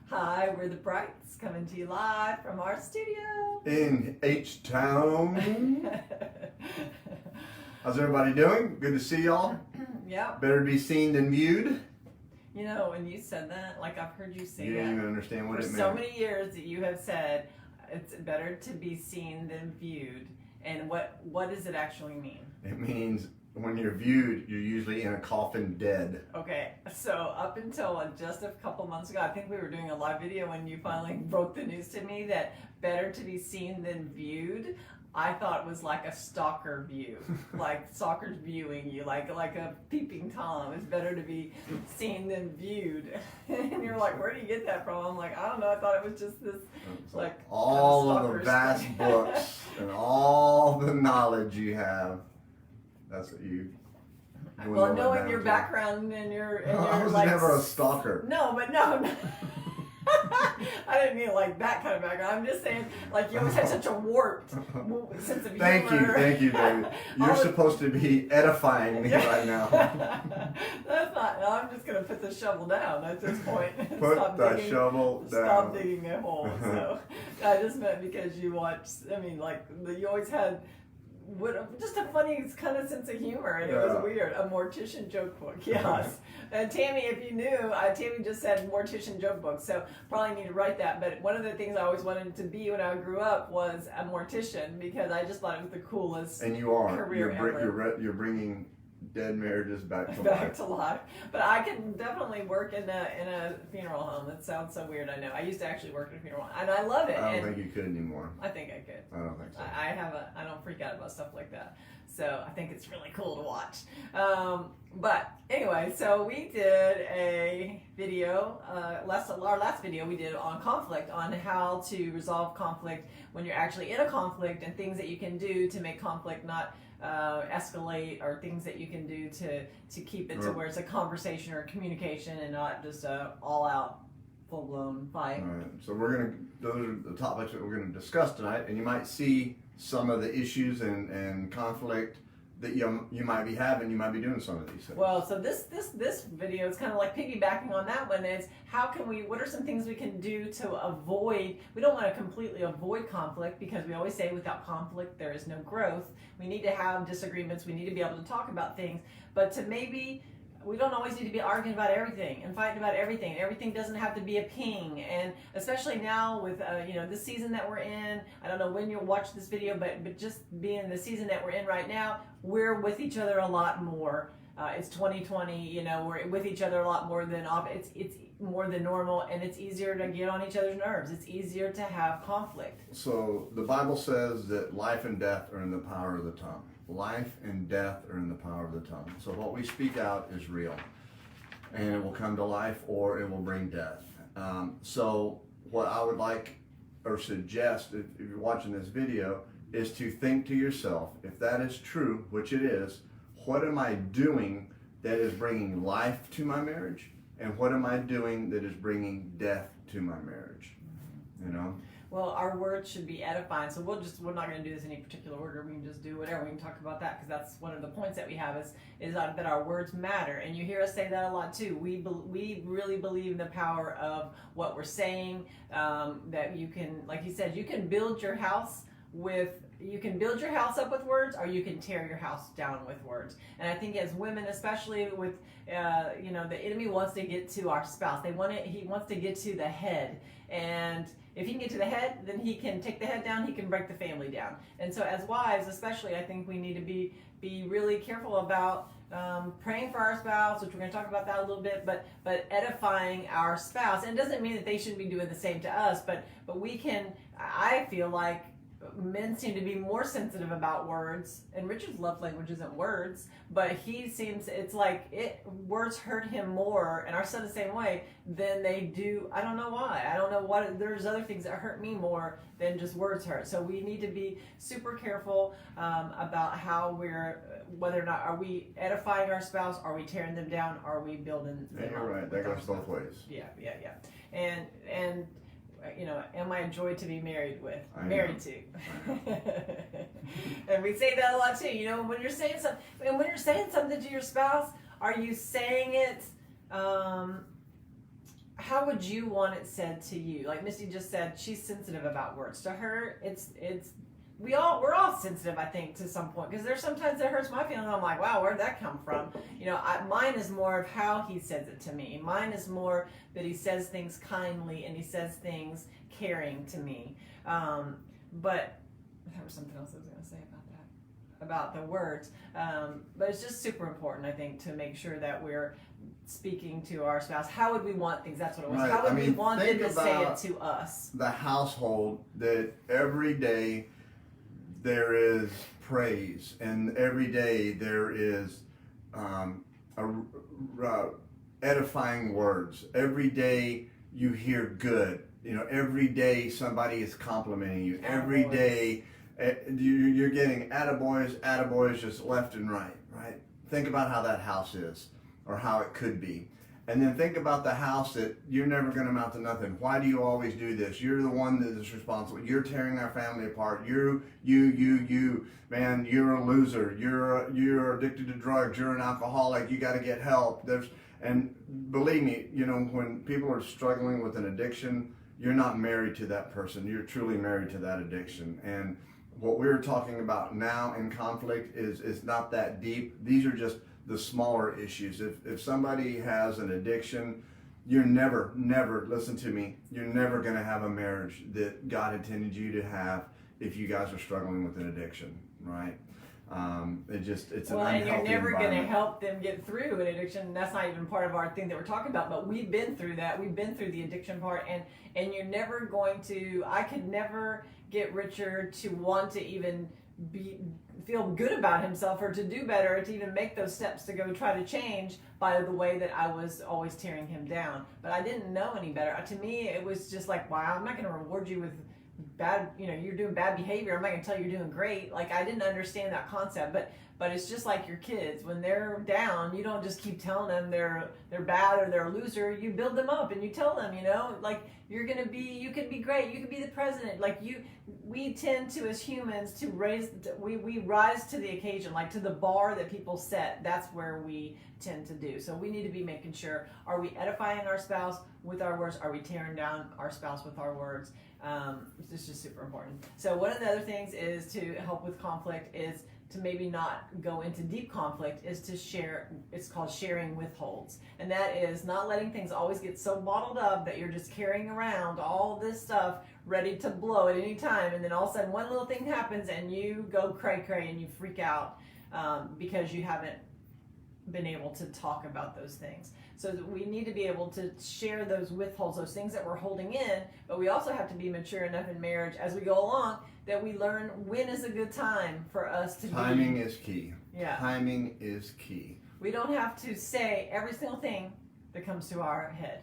Hi, we're the Brights coming to you live from our studio in H-Town. How's everybody doing? Good to see y'all. Yeah. Better to be seen than viewed. You know, when you said that, like I've heard you say You didn't even understand what for it meant. so many years that you have said it's better to be seen than viewed. And what does it actually mean? It means when you're viewed, you're usually in a coffin dead. Okay, so up until just a couple months ago, I think we were doing a live video when you finally broke the news to me that better to be seen than viewed. I thought it was like a stalker view, like stalkers viewing you, like a peeping Tom. It's better to be seen than viewed. And you're like, where do you get that from? I'm like, I don't know. I thought it was just this, like all kind of the vast books and all the knowledge you have. That's what you. Well, knowing your background and your I was like, never a stalker. No, but no. I didn't mean like that kind of background. I'm just saying, like, you always had such a warped sense of humor. Thank you, David. You're supposed to be edifying me right now. That's not. I'm just gonna put the shovel down at this point. Put the shovel down. Stop digging a hole. So I just meant because you watched. I mean, like you always had. Just a funny kind of sense of humor, and it was weird. A mortician joke book, yes. And Tammy, if you knew, Tammy just said mortician joke book, so probably need to write that. But one of the things I always wanted to be when I grew up was a mortician because I just thought it was the coolest. And you are. Career ever. You're bringing dead marriages back to life. But I can definitely work in a funeral home. That sounds so weird, I know. I used to actually work in a funeral home, and I love it. I don't think you could anymore. I think I could. I don't think so. I don't freak out about stuff like that. So I think it's really cool to watch. But anyway, so we did a video, our last video we did on conflict, on how to resolve conflict when you're actually in a conflict and things that you can do to make conflict not escalate, or things that you can do to keep it to where it's a conversation or a communication and not just a all-out full-blown fight. All right. So those are the topics that we're gonna discuss tonight, and you might see some of the issues and conflict that you might be having. You might be doing some of these things. Well, so this video is kind of like piggybacking on that one. It's what are some things we can do to avoid, we don't want to completely avoid conflict, because we always say without conflict there is no growth. We need to have disagreements, we need to be able to talk about things, but we don't always need to be arguing about everything and fighting about everything. Everything doesn't have to be a ping. And especially now with this season that we're in, I don't know when you'll watch this video, but just being the season that we're in right now, we're with each other a lot more. It's 2020, we're with each other a lot more than it's more than normal, and it's easier to get on each other's nerves. It's easier to have conflict. So the Bible says that life and death are in the power of the tongue. Life and death are in the power of the tongue. So what we speak out is real, and it will come to life or it will bring death. So what I would like or suggest, if you're watching this video, is to think to yourself, if that is true, which it is, what am I doing that is bringing life to my marriage, and what am I doing that is bringing death to my marriage? Well, our words should be edifying, so we're not going to do this in any particular order. We can just do whatever. We can talk about that, because that's one of the points that we have is that our words matter. And you hear us say that a lot too. We really believe in the power of what we're saying, that you can, like you said, you can build your house up with words, or you can tear your house down with words. And I think as women, especially with, the enemy wants to get to our spouse. He wants to get to the head. And if he can get to the head, then he can take the head down, he can break the family down. And so as wives, especially, I think we need to be really careful about praying for our spouse, which we're going to talk about that a little bit, but edifying our spouse. And it doesn't mean that they shouldn't be doing the same to us, but we can, I feel like, men seem to be more sensitive about words, and Richard's love language isn't words, but words hurt him more, and our son the same way, than they do. I don't know why. I don't know what, there's other things that hurt me more than just words hurt. So we need to be super careful about whether or not are we edifying our spouse, are we tearing them down, are we building them up? You're right, that goes both ways. Yeah. And am I a joy to be married with? Married to. And we say that a lot too. When you're saying something to your spouse, are you saying it how would you want it said to you? Like Misty just said, she's sensitive about words. To her, it's we're all sensitive, I think, to some point, because there's sometimes it hurts my feelings. I'm like, wow, where'd that come from? Mine is more of how he says it to me. Mine is more that he says things kindly and he says things caring to me. But there was something else I was going to say about the words. But it's just super important, I think, to make sure that we're speaking to our spouse. How would we want things? That's what it was. Right. How would we want them think to say it about to us? the household, that every day there is praise, and every day there is edifying words. Every day you hear good. Every day somebody is complimenting you. Every day you're getting attaboys just left and right. Think about how that house is, or how it could be. And then think about the house that you're never going to amount to nothing. Why do you always do this? You're the one that is responsible. You're tearing our family apart. You, man, you're a loser. You're addicted to drugs. You're an alcoholic. You got to get help. And believe me, when people are struggling with an addiction, you're not married to that person. You're truly married to that addiction. And what we're talking about now in conflict is not that deep. These are just the smaller issues. If somebody has an addiction, you're never, listen to me, you're never going to have a marriage that God intended you to have if you guys are struggling with an addiction, right? It's an unhealthy and you're never going to environment. help them get through an addiction. That's not even part of our thing that we're talking about, but we've been through that. We've been through the addiction part, and you're never going to, I could never get Richard to want to even feel good about himself, or to do better, or to even make those steps to go try to change by the way that I was always tearing him down. But I didn't know any better. To me, it was just like, wow, I'm not going to reward you with bad, you're doing bad behavior. I'm not going to tell you you're doing great. Like, I didn't understand that concept. But it's just like your kids. When they're down, you don't just keep telling them they're bad or they're a loser. You build them up and you tell them, like, you can be great. You can be the president. Like, we tend to, as humans, to we rise to the occasion, like to the bar that people set. That's where we tend to do. So we need to be making sure, are we edifying our spouse with our words? Are we tearing down our spouse with our words? It's just super important. So one of the other things is to help with conflict is to maybe not go into deep conflict, is to share. It's called sharing withholds. And that is not letting things always get so bottled up that you're just carrying around all this stuff ready to blow at any time. And then all of a sudden one little thing happens and you go cray and you freak out because you haven't been able to talk about those things. So we need to be able to share those withholds, those things that we're holding in, but we also have to be mature enough in marriage as we go along that we learn when is a good time for us to Timing is key. Yeah. Timing is key. We don't have to say every single thing that comes to our head.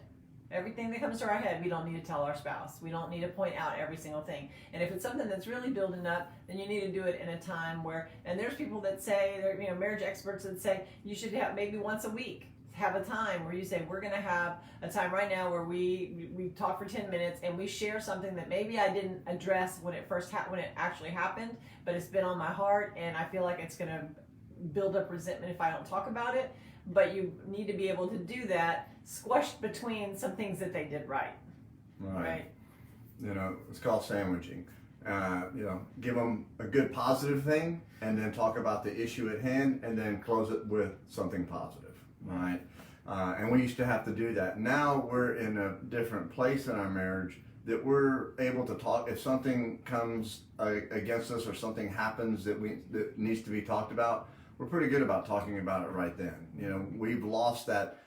Everything that comes to our head, we don't need to tell our spouse. We don't need to point out every single thing. And if it's something that's really building up, then you need to do it in a time where, and there's people that say, marriage experts that say you should have maybe once a week, have a time where you say, we're going to have a time right now where we talk for 10 minutes and we share something that maybe I didn't address when it actually happened, but it's been on my heart and I feel like it's going to build up resentment if I don't talk about it. But you need to be able to do that squished between some things that they did right. Right. It's called sandwiching. Give them a good positive thing and then talk about the issue at hand and then close it with something positive. Right. And we used to have to do that. Now we're in a different place in our marriage that we're able to talk. If something comes against us or something happens that needs to be talked about, we're pretty good about talking about it right then. We've lost that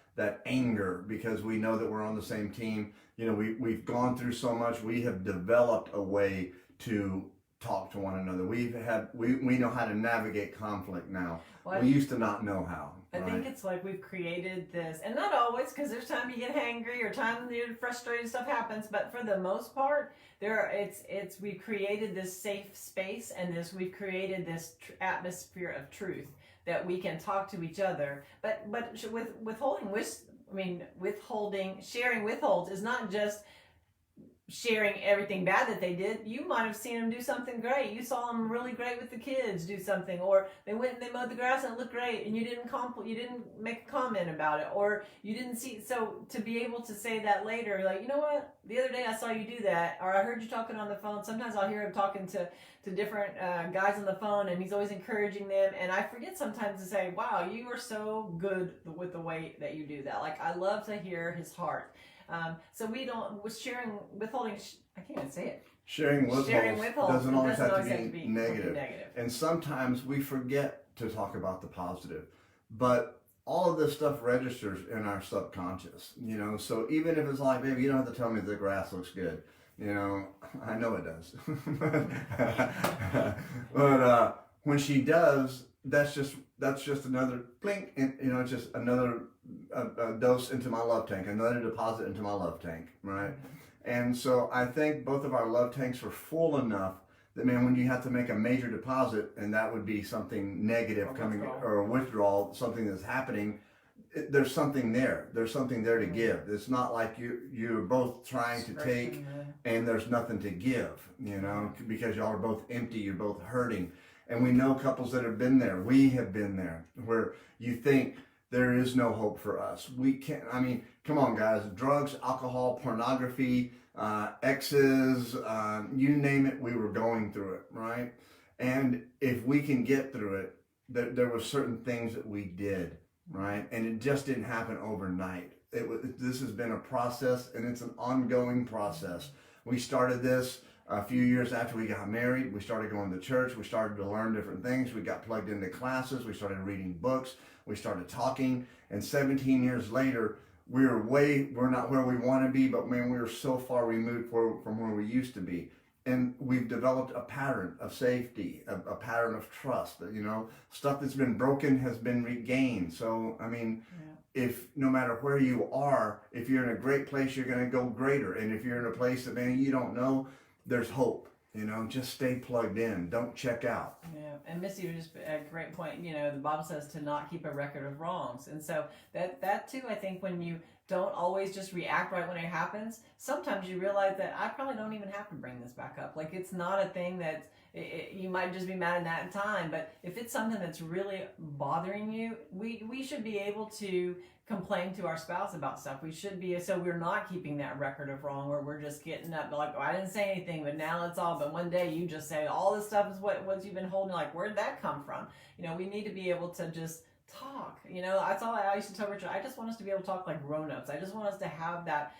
anger because we know that we're on the same team. We've gone through so much. We have developed a way to talk to one another. We know how to navigate conflict now. Well, we used to not know how. I think it's like we've created this, and not always, because there's time you get hangry or time you're frustrated, stuff happens. But for the most part, we've created this safe space and we've created this atmosphere of truth that we can talk to each other. But sharing withholds is not just sharing everything bad that they did. You might have seen them do something great. You saw them really great with the kids do something, or they went and they mowed the grass and it looked great, and you didn't make a comment about it, or you didn't see. So to be able to say that later, like, you know what, the other day I saw you do that, or I heard you talking on the phone. Sometimes I'll hear him talking to different guys on the phone, and he's always encouraging them, and I forget sometimes to say, wow, you are so good with the way that you do that. Like, I love to hear his heart. So we don't, with withholding, I can't even say it. Sharing withholds doesn't always have to be negative. Negative. And sometimes we forget to talk about the positive. But all of this stuff registers in our subconscious, you know. So even if it's like, baby, you don't have to tell me the grass looks good. You know, I know it does. But when she does, that's just another blink, and, you know, it's just another a dose into my love tank, another deposit into my love tank, right? And so I think both of our love tanks are full enough that, man, when you have to make a major deposit, and that would be something negative coming, or a withdrawal, something that's happening, there's something there. There's something there to give. It's not like you're both trying to take and there's nothing to give, you know, because y'all are both empty, you're both hurting. And we know couples that have been there. We have been there, where you think there is no hope for us. We can't, I mean, come on, guys. Drugs, alcohol, pornography, exes, you name it, we were going through it, right? And if we can get through it, there were certain things that we did, right? And it just didn't happen overnight. This has been a process, and it's an ongoing process. We started this a few years after we got married. We started going to church. We started to learn different things. We got plugged into classes. We started reading books. We started talking. And 17 years later, we're not where we want to be, but man, we're so far removed from where we used to be. And we've developed a pattern of safety, a pattern of trust. You know, stuff that's been broken has been regained. So, I mean, if no matter where you are, if you're in a great place, you're going to go greater. And if you're in a place that, man, you don't know, there's hope. You know, just stay plugged in. Don't check out. Yeah, and Missy just a great point. You know, the Bible says to not keep a record of wrongs, and so that too, I think, when you don't always just react right when it happens, sometimes you realize that I probably don't even have to bring this back up. Like, it's not a thing that you might just be mad in that time, but if it's something that's really bothering you, we should be able to complain to our spouse about stuff. We should be, so we're not keeping that record of wrong where we're just getting up like, oh, I didn't say anything, but now it's all, but one day you just say all this stuff is what you've been holding, like, where'd that come from? You know, we need to be able to just talk. You know, that's all I used to tell Richard. I just want us to be able to talk like grown-ups. I just want us to have that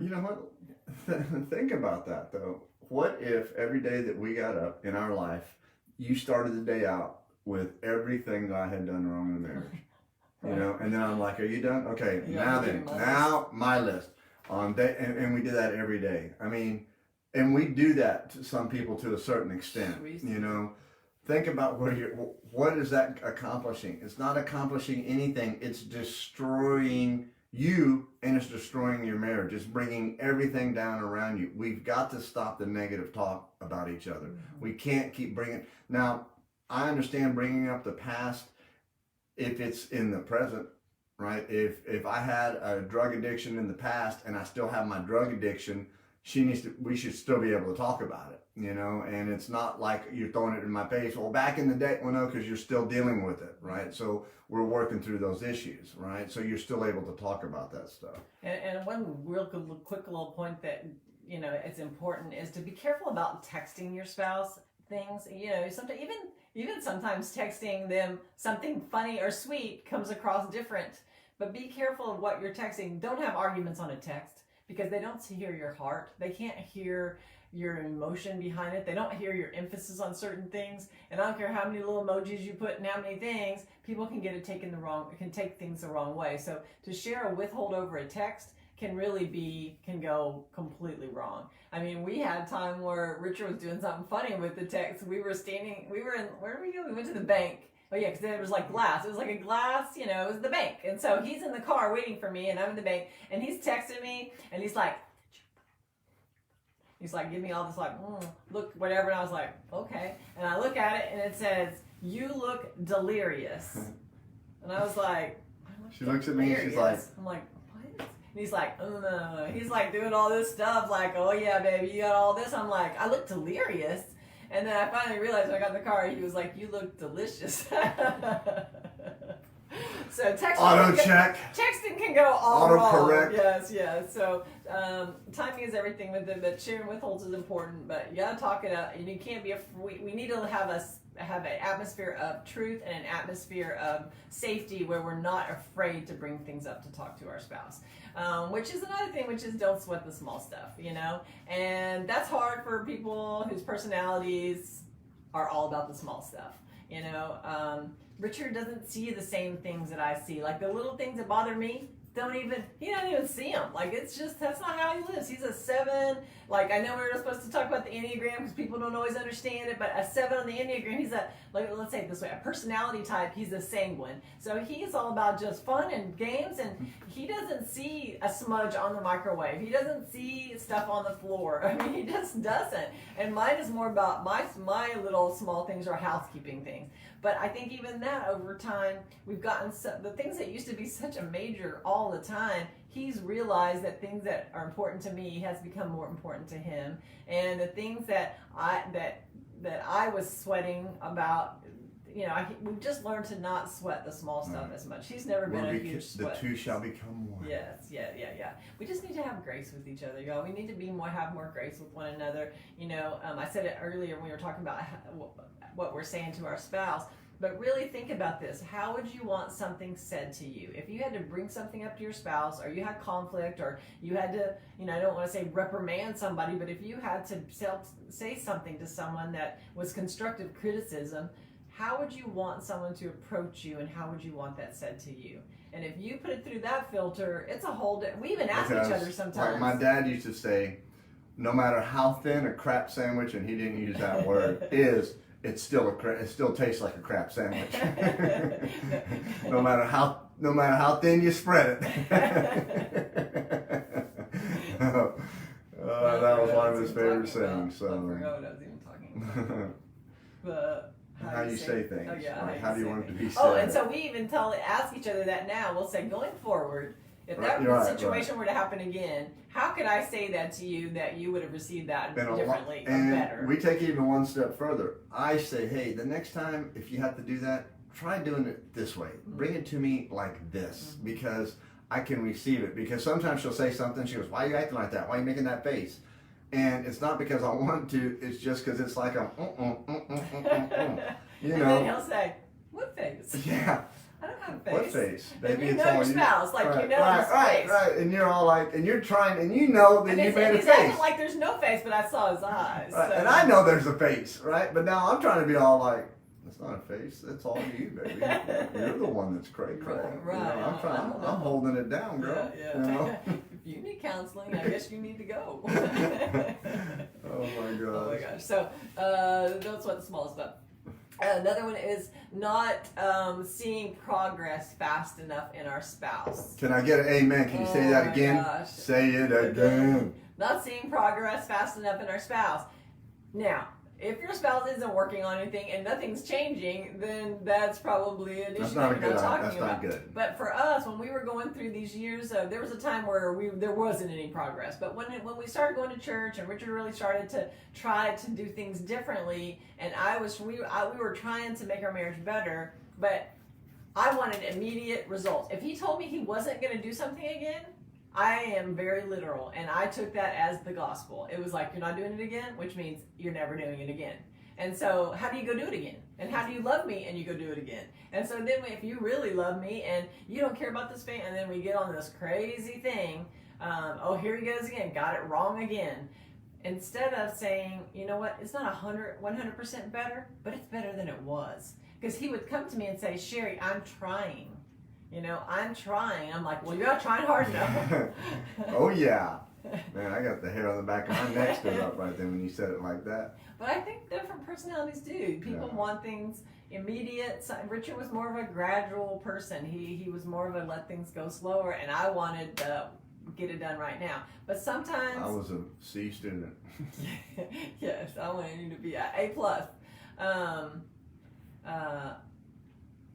you know what? Think about that, though. What if every day that we got up in our life, you started the day out with everything that I had done wrong in the marriage? You know, and then I'm like, are you done? Okay, now my list on day, and we do that every day. I mean, and we do that to some people to a certain extent. You know, think about what is that accomplishing? It's not accomplishing anything. It's destroying you, and it's destroying your marriage. It's bringing everything down around you. We've got to stop the negative talk about each other. We can't keep bringing. Now, I understand bringing up the past if it's in the present, right? If I had a drug addiction in the past and I still have my drug addiction, we should still be able to talk about it, you know? And it's not like you're throwing it in my face. Well, back in the day, well, no, because you're still dealing with it, right? So we're working through those issues, right? So you're still able to talk about that stuff. And one real quick little point that, you know, it's important is to be careful about texting your spouse things. You know, sometimes even sometimes texting them something funny or sweet comes across different. But be careful of what you're texting. Don't have arguments on a text, because they don't hear your heart. They can't hear your emotion behind it. They don't hear your emphasis on certain things. And I don't care how many little emojis you put and how many things, people can get it can take things the wrong way. So to share a withhold over a text can go completely wrong. I mean, we had a time where Richard was doing something funny with the text. We were in, where did we go? We went to the bank. Oh yeah, because it was like glass. It was like a glass, you know, it was the bank. And so he's in the car waiting for me, and I'm in the bank, and he's texting me, and he's like, give me all this like, look, whatever. And I was like, okay. And I look at it, and it says, you look delirious. And I was like, she looks at me, and she's like, I'm like, what? he's like, he's like doing all this stuff, like, oh yeah, baby, you got all this. I'm like, I look delirious. And then I finally realized when I got in the car, he was like, you look delicious. So texting can go all wrong. Autocorrect. Yes. So timing is everything with it, but sharing withholds is important. But you gotta talk it out, and you can't be. We need to have an atmosphere of truth and an atmosphere of safety where we're not afraid to bring things up to talk to our spouse. Which is another thing, which is don't sweat the small stuff, and that's hard for people whose personalities are all about the small stuff. Richard doesn't see the same things that I see. Like the little things that bother me, he doesn't even see them. Like that's not how he lives. He's a 7. Like I know we're supposed to talk about the Enneagram because people don't always understand it, but a 7 on the Enneagram, he's let's say it this way, a personality type, he's a sanguine. So he's all about just fun and games, and he doesn't see a smudge on the microwave. He doesn't see stuff on the floor. I mean, he just doesn't. And mine is more about my little small things or housekeeping things. But I think even that over time, we've gotten the things that used to be such a major all the time, he's realized that things that are important to me has become more important to him. And the things that I was sweating about, we've just learned to not sweat the small stuff as much. He's never been a huge sweat. The two shall become one. Yes, yeah. We just need to have grace with each other, y'all. We need to have more grace with one another. I said it earlier when we were talking about what we're saying to our spouse. But really think about this. How would you want something said to you? If you had to bring something up to your spouse, or you had conflict, or you had to, I don't want to say reprimand somebody, but if you had to say something to someone that was constructive criticism, how would you want someone to approach you, and how would you want that said to you? And if you put it through that filter, it's a whole we even ask each other sometimes. Like my dad used to say, no matter how thin a crap sandwich, and he didn't use that word, it still tastes like a crap sandwich. no matter how thin you spread it. That was one of his favorite sayings. So. I forgot what I was even talking about. How you say things. Oh, yeah, how do you want it to be said? Oh, and so we even ask each other that now. We'll say, going forward, if that situation were to happen again, how could I say that to you that you would have received that differently or better? We take it even one step further. I say, hey, the next time if you have to do that, try doing it this way. Bring it to me like this, because I can receive it. Because sometimes she'll say something, she goes, why are you acting like that? Why are you making that face? And it's not because I want to, it's just because it's like a And then he'll say, what face? Yeah. I don't have a face. What face? Baby, you know your spouse, like you know his face. Right. And you're all like, and you're trying, and you know that you made a face. He's acting like there's no face, but I saw his eyes. Right. So. And I know there's a face, right? But now I'm trying to be all like, it's not a face. It's all you, baby. You're the one that's cray. Right. I'm holding it down, girl. Yeah. If you need counseling, I guess you need to go. Oh my gosh. So that's what the small stuff. Another one is not seeing progress fast enough in our spouse. Can I get an amen? Can you say that again? Gosh. Say it again. Not seeing progress fast enough in our spouse. Now, if your spouse isn't working on anything and nothing's changing, then that's probably an issue that you're not talking about. That's not good. But for us, when we were going through these years, there was a time where there wasn't any progress. But when we started going to church and Richard really started to try to do things differently, and we were trying to make our marriage better, but I wanted immediate results. If he told me he wasn't going to do something again, I am very literal, and I took that as the gospel. It was like, you're not doing it again, which means you're never doing it again. And so how do you go do it again? And how do you love me and you go do it again? And so then if you really love me and you don't care about this thing, and then we get on this crazy thing, here he goes again, got it wrong again. Instead of saying, you know what, it's not 100% better, but it's better than it was. Because he would come to me and say, Sherry, I'm trying. I'm trying. I'm like, well, you're not trying hard enough. Oh, yeah. Man, I got the hair on the back of my neck stood up right then when you said it like that. But I think different personalities do. People want things immediate. Richard was more of a gradual person. He was more of a let things go slower, and I wanted to get it done right now. But sometimes... I was a C student. Yes, I wanted you to be an A+.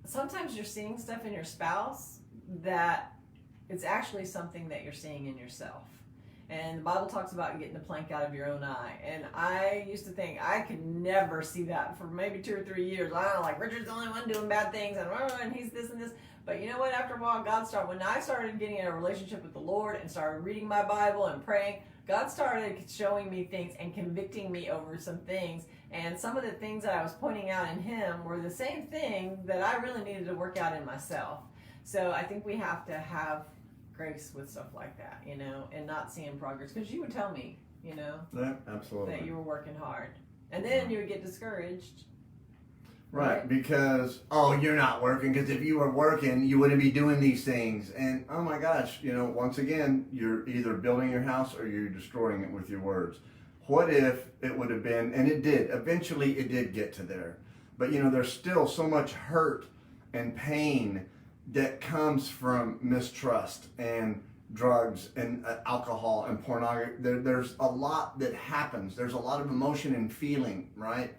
Sometimes you're seeing stuff in your spouse that It's actually something that you're seeing in yourself. And the Bible talks about getting the plank out of your own eye. And I used to think I could never see that for maybe 2 or 3 years. I don't know, like Richard's the only one doing bad things, and he's this and this. But you know what? After a while, when I started getting in a relationship with the Lord and started reading my Bible and praying, God started showing me things and convicting me over some things. And some of the things that I was pointing out in him were the same thing that I really needed to work out in myself. So I think we have to have grace with stuff like that, and not seeing progress. Because you would tell me, Yeah, absolutely. that you were working hard. And then you would get discouraged. Right, because, you're not working, because if you were working, you wouldn't be doing these things. And, oh my gosh, once again, you're either building your house or you're destroying it with your words. What if it would have been, and it did, eventually it did get to there. But, there's still so much hurt and pain that comes from mistrust and drugs and alcohol and pornography. There's a lot that happens. There's a lot of emotion and feeling, right?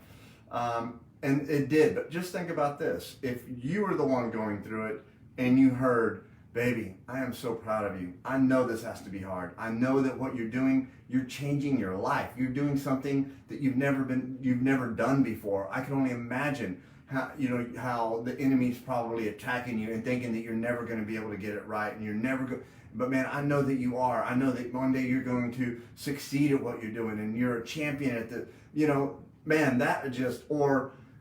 And it did, but just think about this. If you were the one going through it and you heard, baby, I am so proud of you. I know this has to be hard. I know that what you're doing, you're changing your life. You're doing something that you've never done before. I can only imagine how the enemy's probably attacking you and thinking that you're never going to be able to get it right, and you're never going. But man, I know that you are. I know that one day you're going to succeed at what you're doing, and you're a champion at the. Man, that just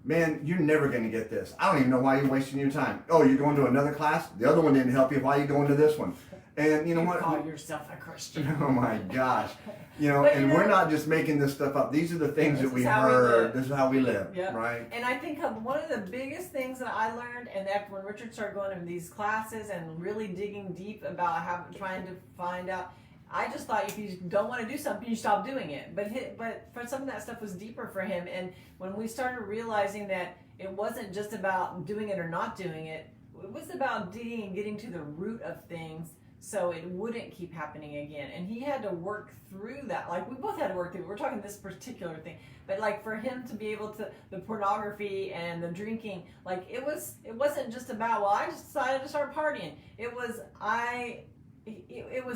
man, you're never going to get this. I don't even know why you're wasting your time. Oh, you're going to another class? The other one didn't help you. Why are you going to this one? And you know what? Call yourself a Christian. Oh my gosh. We're not just making this stuff up. These are the things that we heard. This is how we live, yep. Right? And I think one of the biggest things that I learned, and after when Richard started going to these classes and really digging deep about trying to find out, I just thought if you don't want to do something, you stop doing it. But for some of that stuff was deeper for him. And when we started realizing that it wasn't just about doing it or not doing it, it was about digging and getting to the root of things so it wouldn't keep happening again. And he had to work through that. Like, we both had to work through it. We're talking this particular thing. But like for him to be able to, the pornography and the drinking, like it wasn't just about, well, I just decided to start partying. It was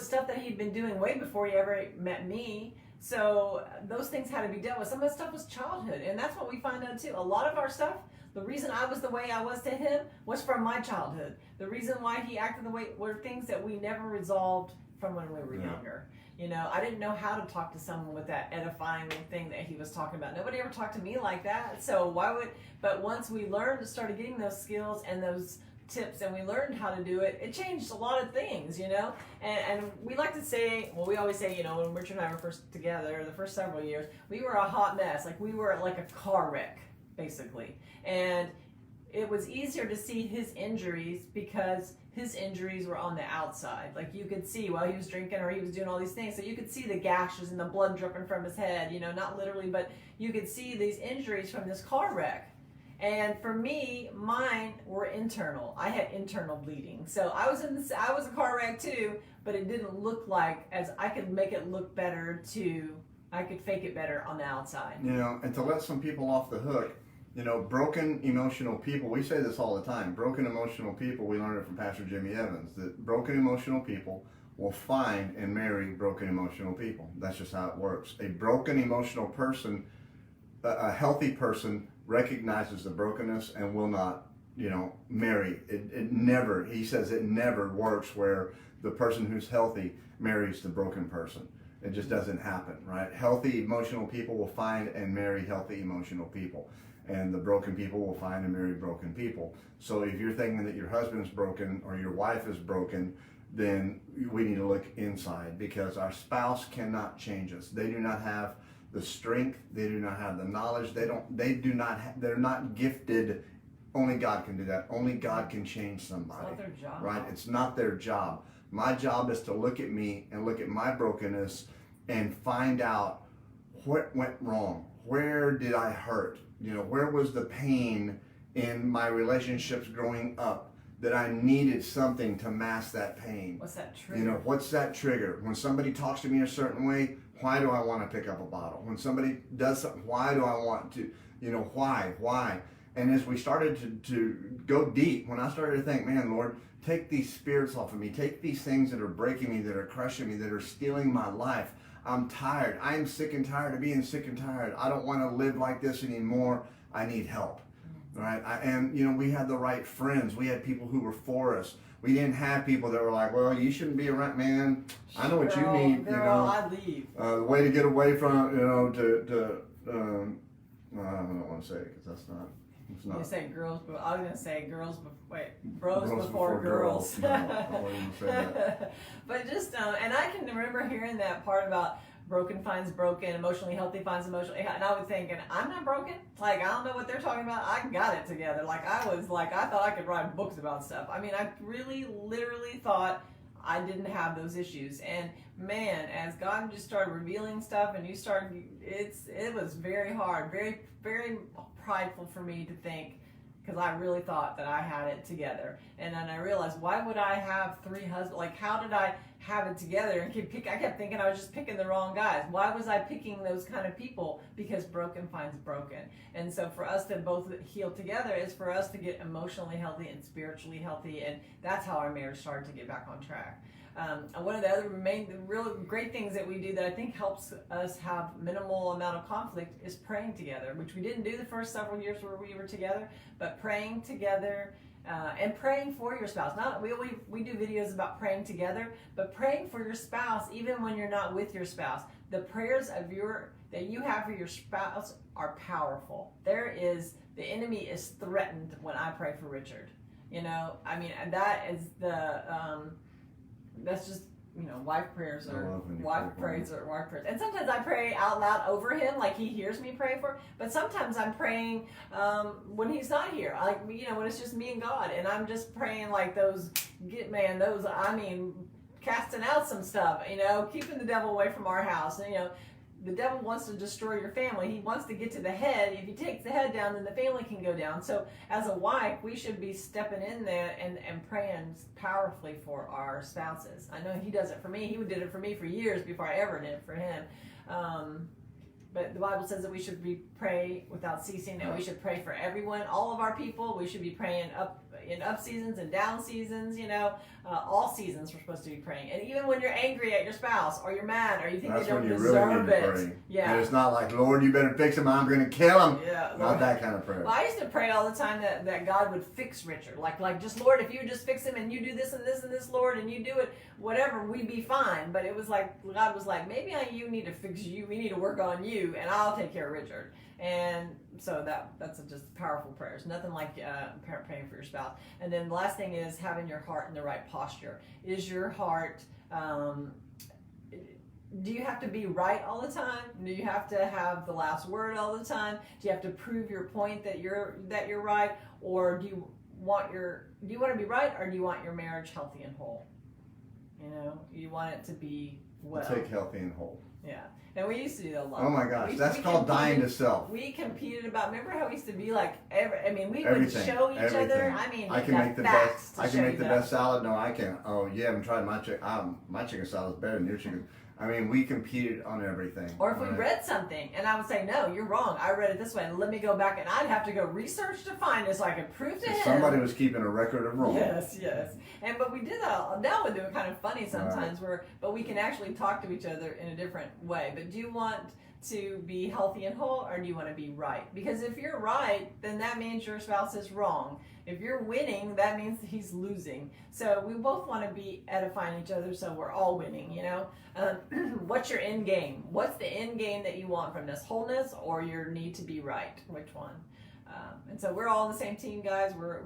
stuff that he'd been doing way before he ever met me. So those things had to be dealt with. Some of the stuff was childhood. And that's what we find out too. A lot of our stuff, the reason I was the way I was to him was from my childhood. The reason why he acted the way were things that we never resolved from when we were younger. I didn't know how to talk to someone with that edifying thing that he was talking about. Nobody ever talked to me like that. So but once we started getting those skills and those tips and we learned how to do it, it changed a lot of things, and we like to say, well, we always say, when Richard and I were first together, the first several years, we were a hot mess. Like we were like a car wreck, basically. And it was easier to see his injuries because his injuries were on the outside. Like you could see while he was drinking or he was doing all these things. So you could see the gashes and the blood dripping from his head, not literally, but you could see these injuries from this car wreck. And for me, mine were internal. I had internal bleeding. So I was a car wreck too, but it didn't look like, as I could make it look better I could fake it better on the outside. And to let some people off the hook, broken emotional people, we say this all the time, broken emotional people, we learned it from Pastor Jimmy Evans, that broken emotional people will find and marry broken emotional people. That's just how it works. A broken emotional person, a healthy person, recognizes the brokenness and will not, marry. It never, he says it never works where the person who's healthy marries the broken person. It just doesn't happen, right? Healthy emotional people will find and marry healthy emotional people. And the broken people will find and marry broken people. So if you're thinking that your husband's broken or your wife is broken, then we need to look inside, because our spouse cannot change us. They do not have the strength, they do not have the knowledge, they're not gifted. Only God can do that. Only God can change somebody. It's not their job. Right? It's not their job. My job is to look at me and look at my brokenness and find out what went wrong. Where did I hurt? Where was the pain in my relationships growing up that I needed something to mask that pain? What's that trigger? What's that trigger? When somebody talks to me a certain way, why do I want to pick up a bottle? When somebody does something, why do I want to? Why? And as we started to go deep, when I started to think, man, Lord, Take these spirits off of me. Take these things that are breaking me, that are crushing me, that are stealing my life. I'm tired. I'm sick and tired of being sick and tired. I don't want to live like this anymore. I need help. Right? And we had the right friends. We had people who were for us. We didn't have people that were like, well, you shouldn't be around, man. I know what you need. Girl, I leave. The way to get away from, I don't want to say it because that's not. It's not. You say girls, but I was gonna say bros before girls. No, I wouldn't say that. But just, and I can remember hearing that part about broken finds broken, emotionally healthy finds emotionally, and I was thinking, I'm not broken. Like, I don't know what they're talking about. I got it together. I thought I could write books about stuff. I mean, I really, literally thought I didn't have those issues. And man, as God just started revealing stuff, and it was very hard, very, very prideful for me to think, because I really thought that I had it together. And then I realized, why would I have 3 husbands? Like, how did I have it together? And I kept thinking I was just picking the wrong guys. Why was I picking those kind of people? Because broken finds broken. And so for us to both heal together is for us to get emotionally healthy and spiritually healthy. And that's how our marriage started to get back on track. And one of the other real great things that we do that I think helps us have minimal amount of conflict is praying together, which we didn't do the first several years where we were together, but praying together and praying for your spouse. We do videos about praying together, but praying for your spouse even when you're not with your spouse. The prayers that you have for your spouse are powerful. The enemy is threatened when I pray for Richard. And that is that's just, wife prayers or wife prayers. And sometimes I pray out loud over him, like he hears me pray for, but sometimes I'm praying when he's not here, like, when it's just me and God, and I'm just praying like casting out some stuff, keeping the devil away from our house. And, the devil wants to destroy your family. He wants to get to the head. If he takes the head down, then the family can go down. So as a wife, we should be stepping in there and praying powerfully for our spouses. I know he does it for me. He did it for me for years before I ever did it for him. But the Bible says that we should pray without ceasing, and we should pray for everyone, all of our people. We should be praying in up seasons and down seasons, all seasons we're supposed to be praying. And even when you're angry at your spouse, or you're mad, or you think they don't deserve it. Yeah. And it's not like, Lord, you better fix him, I'm going to kill him. Yeah. Not that kind of prayer. Well, I used to pray all the time that God would fix Richard. Like just, Lord, if you would just fix him, and you do this and this and this, Lord, and you do it, whatever, we'd be fine. But it was like, God was like, maybe you need to fix you. We need to work on you, and I'll take care of Richard. And so that's just powerful prayers. Nothing like praying for your spouse. And then the last thing is having your heart in the right posture. Is your heart, do you have to be right all the time? Do you have to have the last word all the time? Do you have to prove your point that you're right? Or do you want to be right, or do you want your marriage healthy and whole? You want it to be well. Take healthy and whole. Yeah. And we used to do that a lot. Oh my gosh, that's called dying to self. We competed about. Remember how we used to be like? We would everything, show each other. I can make the best. I can make the best salad. No, I can't. Oh, you haven't tried my chicken. My chicken salad is better than your chicken. We competed on everything. Or if we read something, and I would say, no, you're wrong. I read it this way, and let me go back, and I'd have to go research to find it so I could prove to him. Somebody was keeping a record of wrong. Yes. But we did that. Now we do it kind of funny sometimes, but we can actually talk to each other in a different way. But do you want to be healthy and whole, or do you want to be right? Because if you're right, then that means your spouse is wrong. If you're winning, that means he's losing. So we both want to be edifying each other, so we're all winning, What's your end game? What's the end game that you want from this? Wholeness or your need to be right? Which one? And so we're all on the same team, guys. We're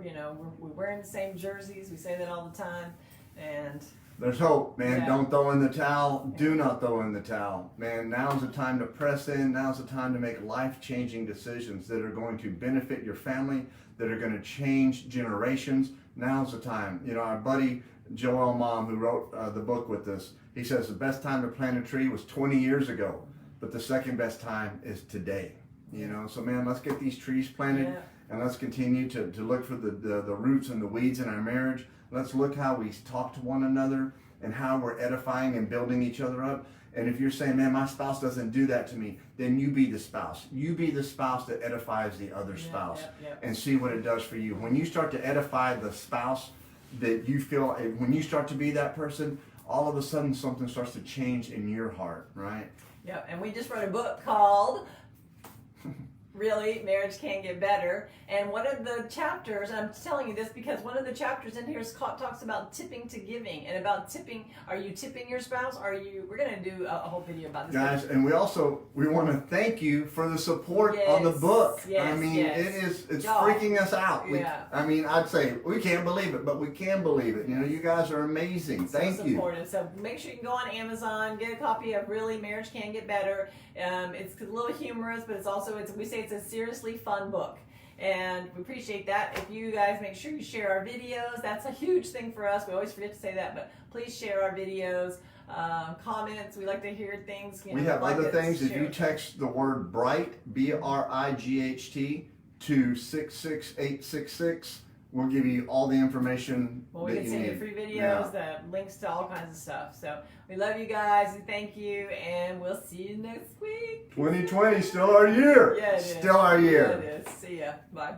wearing the same jerseys. We say that all the time. And there's hope, man. Yeah. Don't throw in the towel. Do not throw in the towel. Man, now's the time to press in. Now's the time to make life-changing decisions that are going to benefit your family, that are going to change generations. Now's the time. Our buddy Joel Mom, who wrote the book with us, he says the best time to plant a tree was 20 years ago, but the second best time is today. So man, let's get these trees planted, and let's continue to look for the roots and the weeds in our marriage. Let's look how we talk to one another and how we're edifying and building each other up. And if you're saying, man, my spouse doesn't do that to me, then you be the spouse. You be the spouse that edifies the other spouse and see what it does for you. When you start to edify the spouse, that you feel when you start to be that person, all of a sudden something starts to change in your heart, right? Yep, and we just wrote a book called Really, Marriage Can Get Better. And one of the chapters, and I'm telling you this because one of the chapters in here talks about tipping to giving and about tipping. Are you tipping your spouse? We're going to do a whole video about this. Guys, and we want to thank you for the support on the book. Yes, I mean, yes. it's freaking us out. Yeah. I mean, I'd say we can't believe it, but we can believe it. You know, you guys are amazing. Thank you. Supportive. So make sure you can go on Amazon, get a copy of Really, Marriage Can Get Better. It's a little humorous, but we say it's a seriously fun book. And we appreciate that. If you guys make sure you share our videos, that's a huge thing for us. We always forget to say that, but please share our videos, comments. We like to hear things. We have other things. If you text the word BRIGHT, BRIGHT, to 66866, we'll give you all the information we that can you send need. you free videos, the links to all kinds of stuff. So we love you guys. Thank you, and we'll see you next week. 2020, still our year. Yeah, it is. Still our year. Yeah, it is. See ya. Bye.